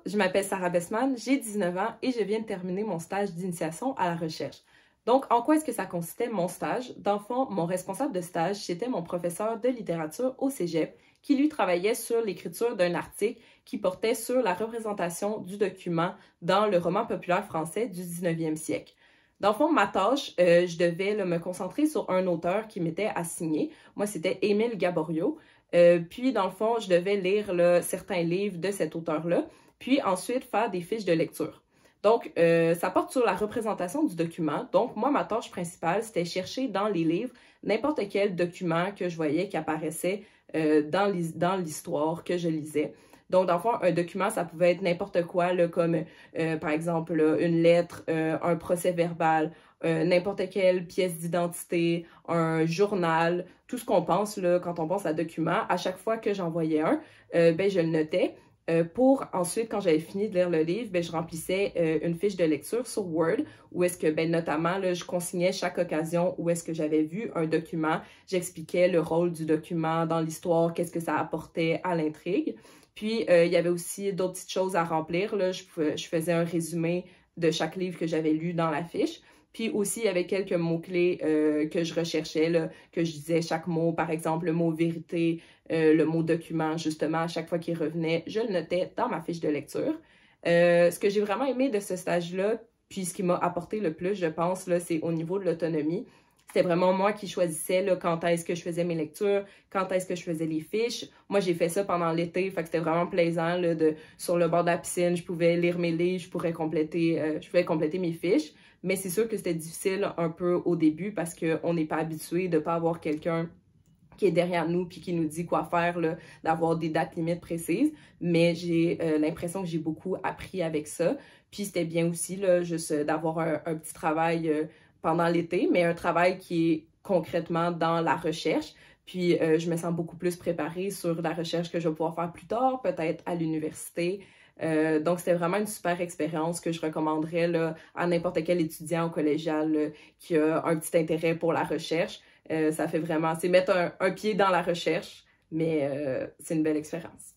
je m'appelle Sarah Bessman, j'ai 19 ans et je viens de terminer mon stage d'initiation à la recherche. Donc, en quoi est-ce que ça consistait mon stage? Dans le fond, mon responsable de stage, c'était mon professeur de littérature au Cégep, qui lui travaillait sur l'écriture d'un article qui portait sur la représentation du document dans le roman populaire français du 19e siècle. Dans le fond, ma tâche, je devais me concentrer sur un auteur qui m'était assigné. Moi, c'était Émile Gaboriau. Puis, dans le fond, je devais lire certains livres de cet auteur-là, puis ensuite faire des fiches de lecture. Donc, ça porte sur la représentation du document. Donc, moi, ma tâche principale, c'était chercher dans les livres n'importe quel document que je voyais qui apparaissait dans l'histoire que je lisais. Donc, dans le fond, un document, ça pouvait être n'importe quoi, là, comme par exemple une lettre, un procès-verbal, n'importe quelle pièce d'identité, un journal, tout ce qu'on pense là, quand on pense à document. À chaque fois que j'en voyais un, ben, je le notais. Pour ensuite, quand j'avais fini de lire le livre, ben, je remplissais une fiche de lecture sur Word où est-ce que, ben, notamment, là, je consignais chaque occasion où est-ce que j'avais vu un document. J'expliquais le rôle du document dans l'histoire, qu'est-ce que ça apportait à l'intrigue. Puis, il y avait aussi d'autres petites choses à remplir. Là. Je faisais un résumé de chaque livre que j'avais lu dans la fiche. Puis aussi, il y avait quelques mots-clés que je recherchais, là, que je disais chaque mot, par exemple, le mot vérité, le mot document, justement, à chaque fois qu'il revenait, je le notais dans ma fiche de lecture. Ce que j'ai vraiment aimé de ce stage-là, puis ce qui m'a apporté le plus, je pense, là, c'est au niveau de l'autonomie. C'était vraiment moi qui choisissais là, quand est-ce que je faisais mes lectures, quand est-ce que je faisais les fiches. Moi, j'ai fait ça pendant l'été, fait que c'était vraiment plaisant là, sur le bord de la piscine. Je pouvais lire mes livres, je pouvais compléter mes fiches. Mais c'est sûr que c'était difficile un peu au début parce qu'on n'est pas habitué de ne pas avoir quelqu'un qui est derrière nous puis qui nous dit quoi faire, d'avoir des dates limites précises. Mais j'ai l'impression que j'ai beaucoup appris avec ça. Puis c'était bien aussi là, juste d'avoir un petit travail pendant l'été, mais un travail qui est concrètement dans la recherche. Puis je me sens beaucoup plus préparée sur la recherche que je vais pouvoir faire plus tard, peut-être à l'université. Donc, c'était vraiment une super expérience que je recommanderais là, à n'importe quel étudiant au collégial qui a un petit intérêt pour la recherche. Ça fait vraiment, c'est mettre un pied dans la recherche, mais c'est une belle expérience.